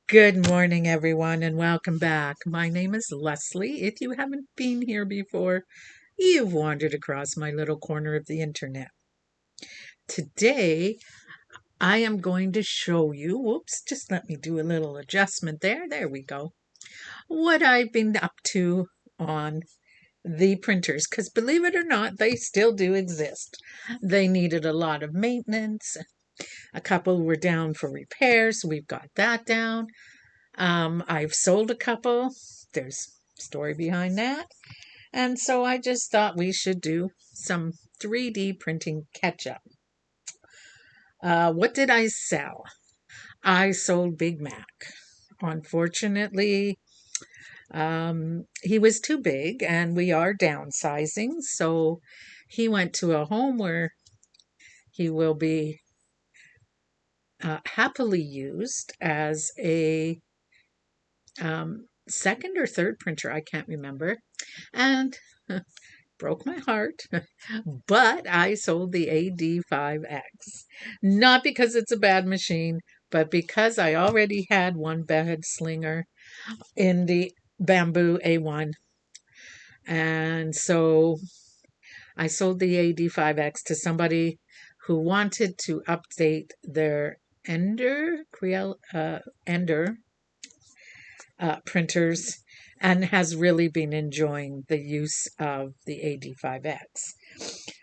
Good morning, everyone, and welcome back. My name is Leslie. If you haven't been here before, you've wandered across my little corner of the internet. Today, I am going to show you, whoops, just let me do a little adjustment there. There we go. What I've been up to on the printers, because believe it or not, they still do exist. They needed a lot of maintenance. A couple were down for repairs, so we've got that down. I've sold a couple. There's a story behind that. And so I just thought we should do some 3D printing catch up. What did I sell? I sold Big Mac. Unfortunately, he was too big and we are downsizing. So he went to a home where he will be happily used as a second or third printer, I can't remember, and broke my heart. But I sold the AD5X, not because it's a bad machine, but because I already had one bed slinger in the bamboo A1. And so I sold the AD5X to somebody who wanted to update their Ender printers and has really been enjoying the use of the AD5X.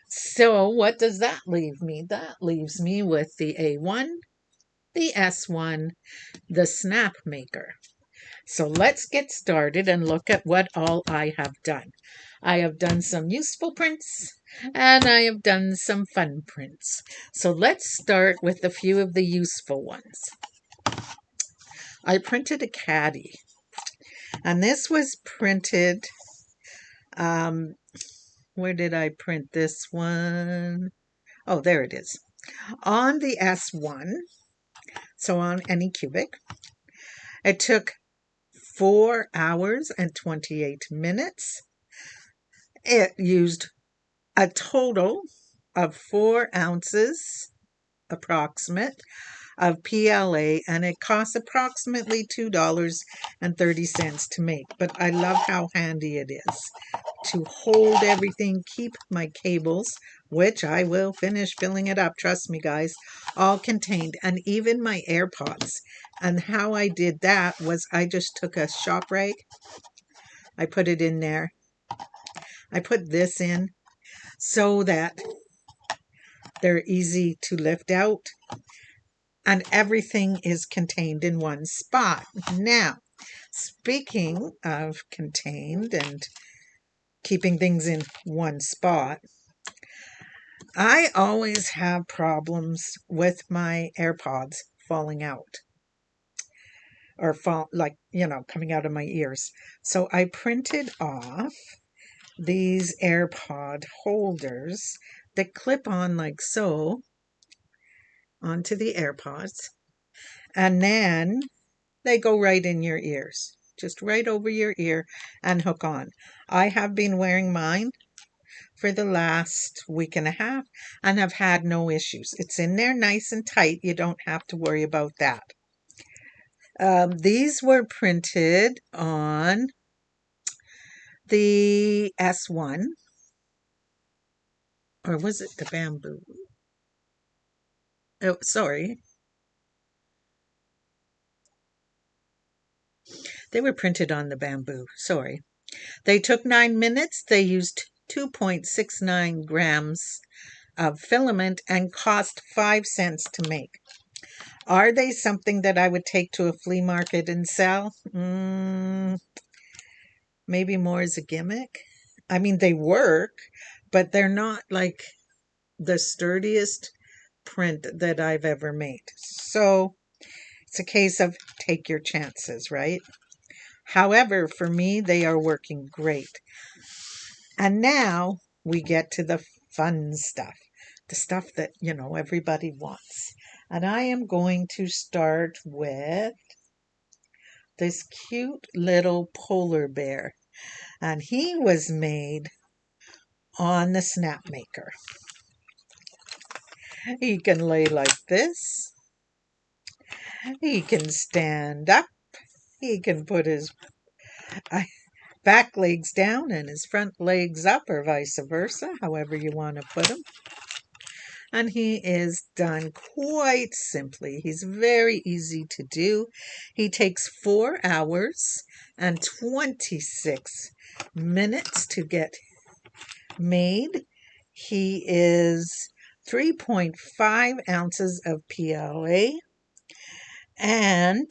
So what does that leave me? That leaves me with the A1, the S1, the Snap Maker. So let's get started and look at what all I have done. I have done some useful prints and I have done some fun prints. So let's start with a few of the useful ones. I printed a caddy. And this was printed, where did I print this one? Oh, there it is. On the S1, so on any cubic. It took 4 hours and 28 minutes. It used a total of 4 ounces, approximate, of PLA, and it costs approximately $2.30 to make. But I love how handy it is to hold everything, keep my cables, which I will finish filling it up, trust me guys, all contained, and even my AirPods. And how I did that was I just took a shop rag, I put it in there, I put this in so that they're easy to lift out, and everything is contained in one spot. Now, speaking of contained and keeping things in one spot, I always have problems with my AirPods falling out or coming out of my ears. So I printed off these AirPod holders that clip on like so onto the AirPods, and then they go right in your ears, just right over your ear and hook on. I have been wearing mine for the last week and a half and have had no issues. It's in there nice and tight. You don't have to worry about that. These were printed on the S1, or was it the bamboo? Oh, sorry. They were printed on the bamboo. Sorry. They took 9 minutes. They used 2.69 grams of filament and cost 5 cents to make. Are they something that I would take to a flea market and sell? Maybe more as a gimmick. I mean, they work, but they're not like the sturdiest print that I've ever made. So it's a case of take your chances, right? However, for me, they are working great. And now we get to the fun stuff, the stuff that, everybody wants. And I am going to start with this cute little polar bear. And he was made on the Snap Maker. He can lay like this. He can stand up. He can put his uh, back legs down and his front legs up, or vice versa, however you want to put him. And he is done quite simply. He's very easy to do. He takes 4 hours and 26 minutes to get made. He is 3.5 ounces of PLA, and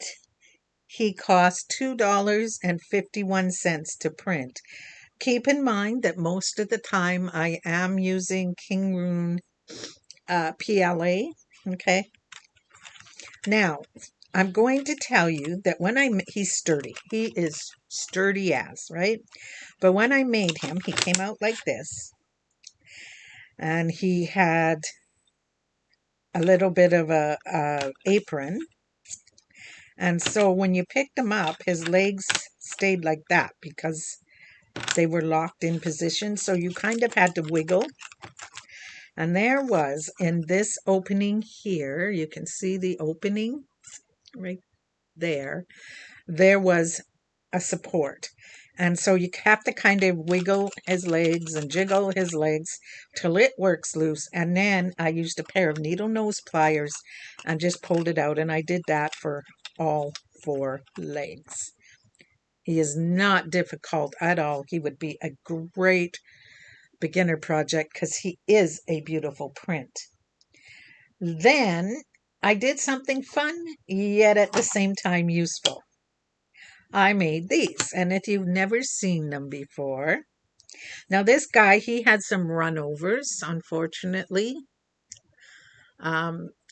he costs $2.51 to print. Keep in mind that most of the time I am using King Rune PLA. Okay. Now, I'm going to tell you that he's sturdy. He is sturdy as, right? But when I made him, he came out like this. And he had a little bit of a apron. And so when you picked him up, his legs stayed like that because they were locked in position. So you kind of had to wiggle. And there was, in this opening here, you can see the opening right there. There was a support. And so you have to kind of wiggle his legs and jiggle his legs till it works loose. And then I used a pair of needle nose pliers and just pulled it out. And I did that for all 4 legs. He is not difficult at all. He would be a great beginner project because he is a beautiful print. Then I did something fun, yet at the same time useful. I made these, and if you've never seen them before, now this guy, he had some runovers, unfortunately.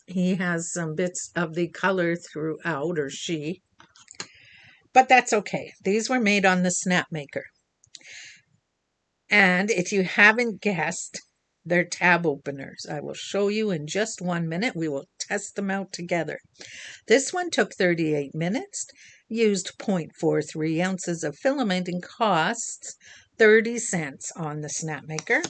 He has some bits of the color throughout, or she, but that's okay. These were made on the Snap Maker. And if you haven't guessed, they're tab openers. I will show you in just 1 minute. We will test them out together. This one took 38 minutes, used 0.43 ounces of filament, and costs 30 cents on the Snap Maker.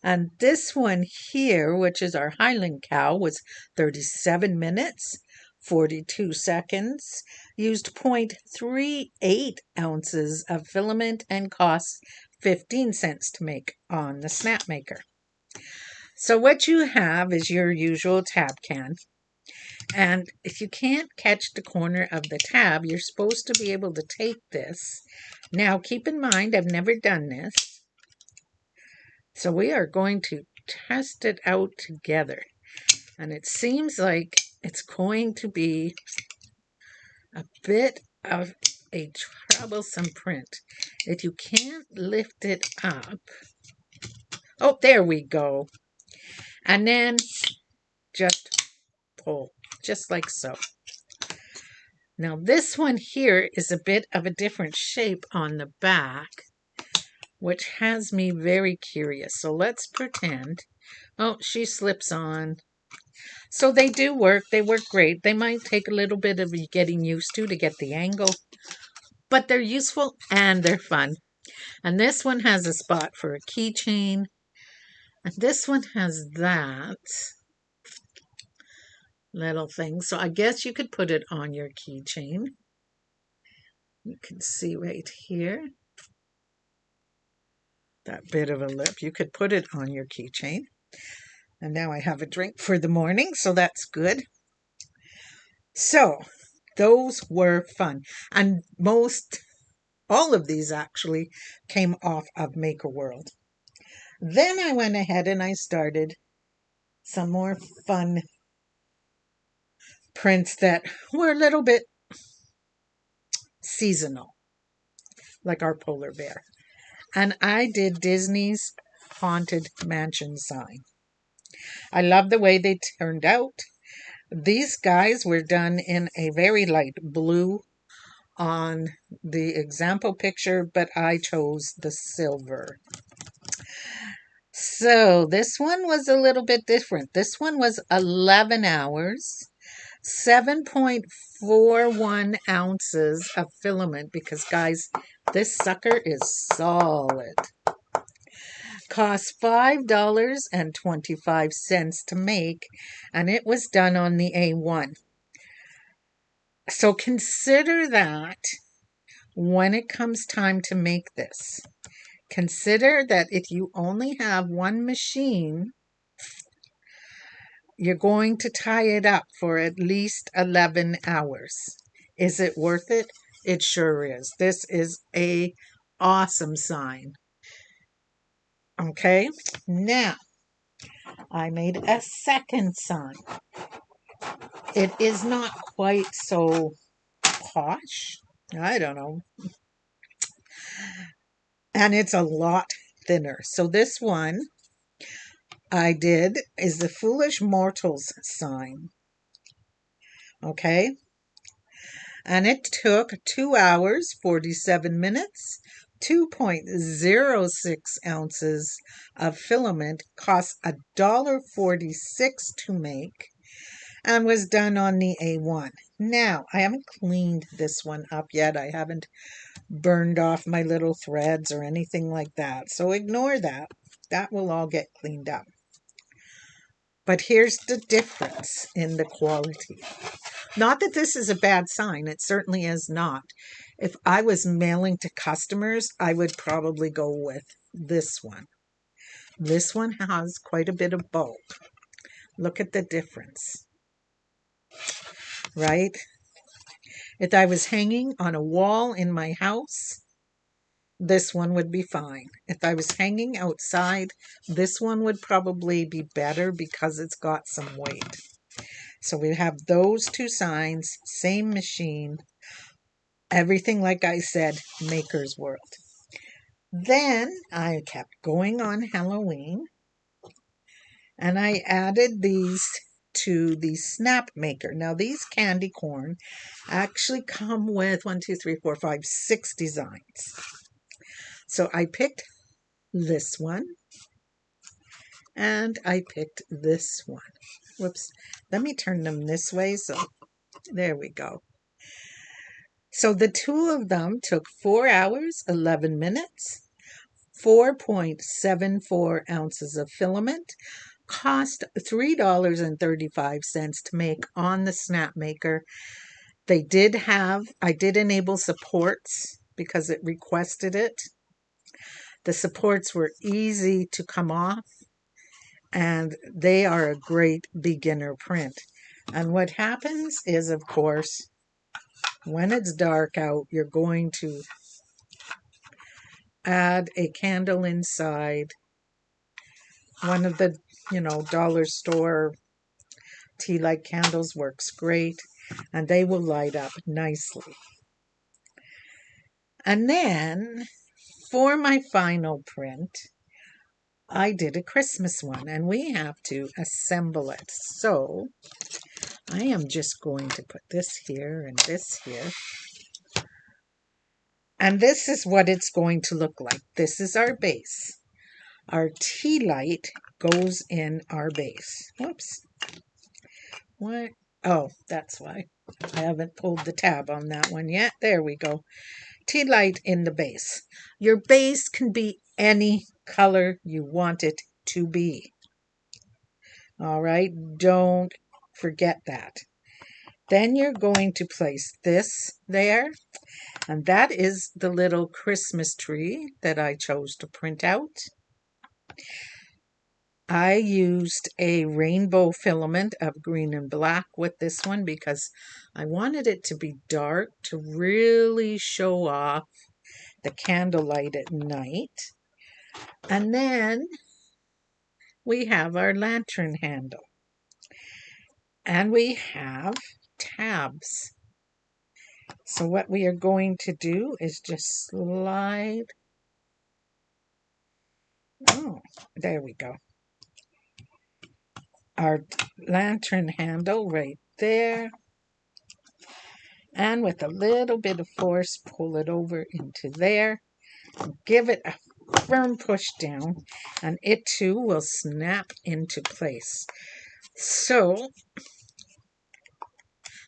And this one here, which is our Highland cow, was 37 minutes, 42 seconds, used 0.38 ounces of filament, and costs 15 cents to make on the Snap Maker. So what you have is your usual tab can. And if you can't catch the corner of the tab, you're supposed to be able to take this. Now, keep in mind, I've never done this. So we are going to test it out together. And it seems like it's going to be a bit of a troublesome print. If you can't lift it up. Oh, there we go. And then just pull, just like so. Now this one here is a bit of a different shape on the back, which has me very curious. So let's pretend. Oh, she slips on. So they do work. They work great. They might take a little bit of getting used to get the angle, but they're useful and they're fun. And this one has a spot for a keychain. And this one has that little thing. So I guess you could put it on your keychain. You can see right here. That bit of a lip. You could put it on your keychain. And now I have a drink for the morning, so that's good. So those were fun. And all of these actually came off of MakerWorld. Then I went ahead and I started some more fun prints that were a little bit seasonal, like our polar bear. And I did Disney's Haunted Mansion sign. I love the way they turned out. These guys were done in a very light blue on the example picture, but I chose the silver. So this one was a little bit different. This one was 11 hours, 7.41 ounces of filament, because guys, this sucker is solid. Cost $5.25 to make, and it was done on the A1. So consider that when it comes time to make this. Consider that if you only have one machine, you're going to tie it up for at least 11 hours. Is it worth it? It sure is. This is a awesome sign. Okay, now I made a second sign. It is not quite so posh. I don't know. And it's a lot thinner. So this one I did is the Foolish Mortals sign. Okay. And it took 2 hours, 47 minutes, 2.06 ounces of filament, cost $1.46 to make, and was done on the A1. Now, I haven't cleaned this one up yet. I haven't burned off my little threads or anything like that. So ignore that. That will all get cleaned up. But here's the difference in the quality. Not that this is a bad sign. It certainly is not. If I was mailing to customers, I would probably go with this one. This one has quite a bit of bulk. Look at the difference, right? If I was hanging on a wall in my house, this one would be fine. If I was hanging outside, this one would probably be better because it's got some weight. So we have those two signs, same machine, everything like I said, MakerWorld. Then I kept going on Halloween and I added these to the Snap Maker. Now these candy corn actually come with 6 designs. So I picked this one and I picked this one. Whoops. Let me turn them this way. So there we go. So the two of them took 4 hours, 11 minutes, 4.74 ounces of filament, cost $3.35 to make on the Snap Maker. I did enable supports because it requested it. The supports were easy to come off and they are a great beginner print. And what happens is, of course, when it's dark out, you're going to add a candle inside. One of the, dollar store tea light candles works great, and they will light up nicely. And then for my final print, I did a Christmas one, and we have to assemble it. So I am just going to put this here and this here. And this is what it's going to look like. This is our base. Our tea light goes in our base. Whoops. What? Oh, that's why. I haven't pulled the tab on that one yet. There we go. Tea light in the base. Your base can be any color you want it to be. All right, don't forget that. Then you're going to place this there, and that is the little Christmas tree that I chose to print out. I used a rainbow filament of green and black with this one because I wanted it to be dark to really show off the candlelight at night. And then we have our lantern handle. And we have tabs. So what we are going to do is just slide. Oh, there we go. Our lantern handle right there. And with a little bit of force, pull it over into there. Give it a firm push down, and it too will snap into place. So,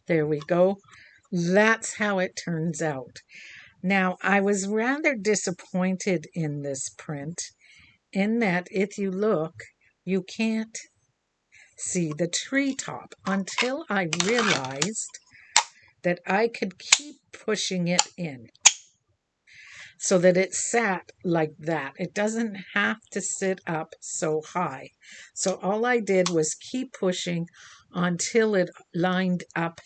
there we go. That's how it turns out. Now, I was rather disappointed in this print in that if you look, you can't see the treetop until I realized that I could keep pushing it in so that it sat like that. It doesn't have to sit up so high. So all I did was keep pushing until it lined up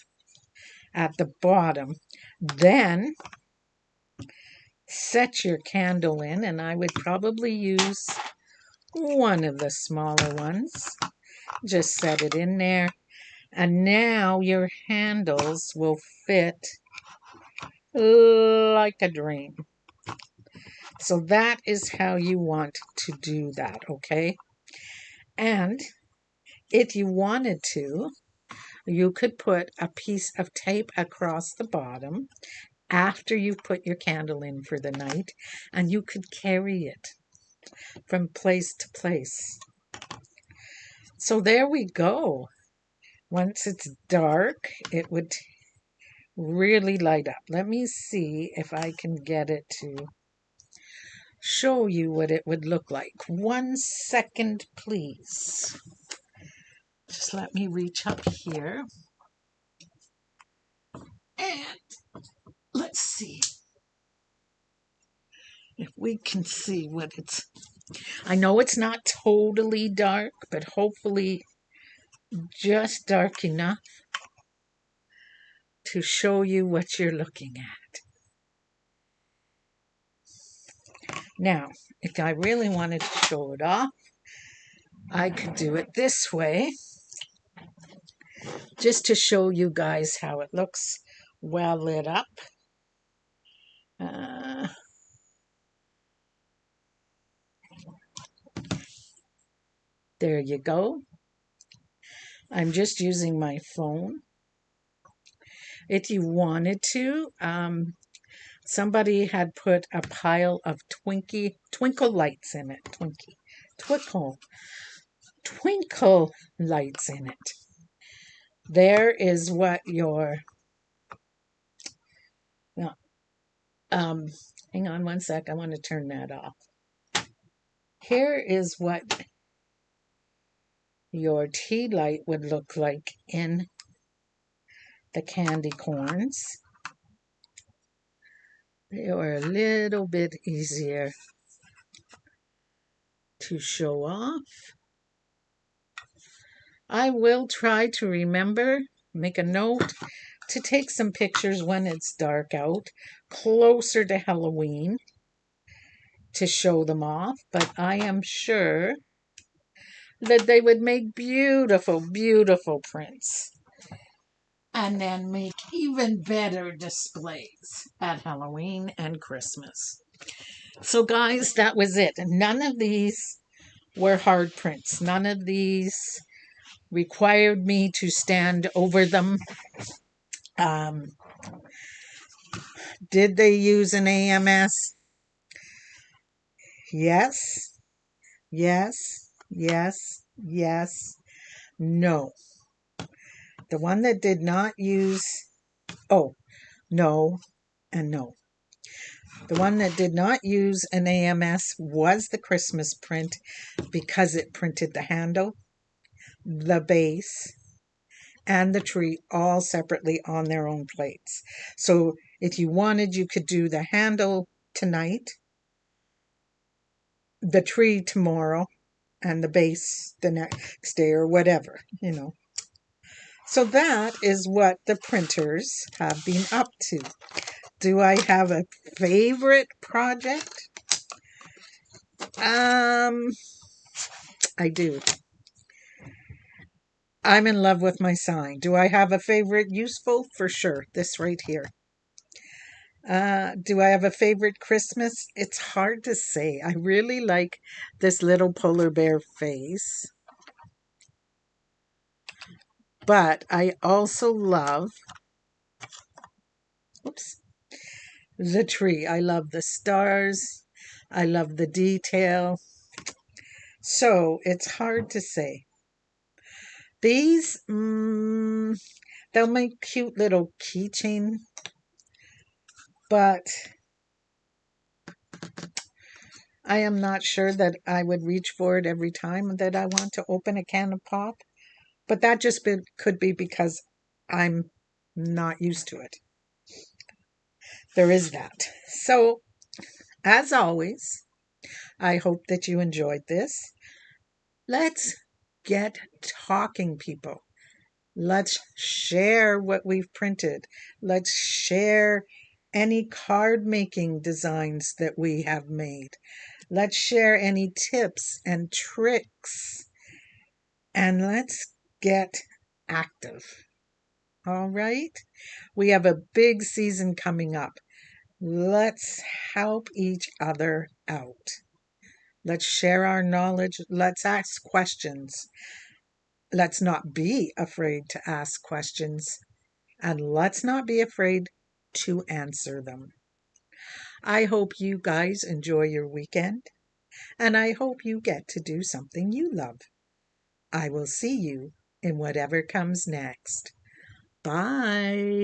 at the bottom. Then set your candle in, and I would probably use one of the smaller ones. Just set it in there. And now your handles will fit like a dream. So that is how you want to do that, okay? And if you wanted to, you could put a piece of tape across the bottom after you've put your candle in for the night, and you could carry it from place to place. So there we go. Once it's dark, it would really light up. Let me see if I can get it to show you what it would look like. 1 second, please. Just let me reach up here. And let's see if we can see what it's... I know it's not totally dark, but hopefully just dark enough to show you what you're looking at. Now, if I really wanted to show it off, I could do it this way, just to show you guys how it looks well lit up. There you go. I'm just using my phone. If you wanted to, somebody had put a pile of twinkle lights in it. Twinkle lights in it. There is what your... No, hang on 1 sec. I want to turn that off. Here is what your tea light would look like in the candy corns. They are a little bit easier to show off. I will try to remember, make a note, to take some pictures when it's dark out, closer to Halloween, to show them off. But I am sure that they would make beautiful, beautiful prints. And then make even better displays at Halloween and Christmas. So guys, that was it. None of these were hard prints. None of these required me to stand over them. Did they use an AMS? Yes, yes, yes, yes, no. The one that did not use, oh, no, and no. The one that did not use an AMS was the Christmas print because it printed the handle, the base, and the tree all separately on their own plates. So if you wanted, you could do the handle tonight, the tree tomorrow, and the base the next day or whatever, you know. So that is what the printers have been up to. Do I have a favorite project? I do. I'm in love with my sign. Do I have a favorite useful? For sure. This right here. Do I have a favorite Christmas? It's hard to say. I really like this little polar bear face. But I also love, the tree. I love the stars. I love the detail. So it's hard to say. These, they'll make cute little keychain, but I am not sure that I would reach for it every time that I want to open a can of pop. But that just could be because I'm not used to it. There is that. So, as always, I hope that you enjoyed this. Let's get talking, people. Let's share what we've printed. Let's share any card making designs that we have made. Let's share any tips and tricks. And let's get active. All right? We have a big season coming up. Let's help each other out. Let's share our knowledge. Let's ask questions. Let's not be afraid to ask questions. And let's not be afraid to answer them. I hope you guys enjoy your weekend. And I hope you get to do something you love. I will see you in whatever comes next. Bye.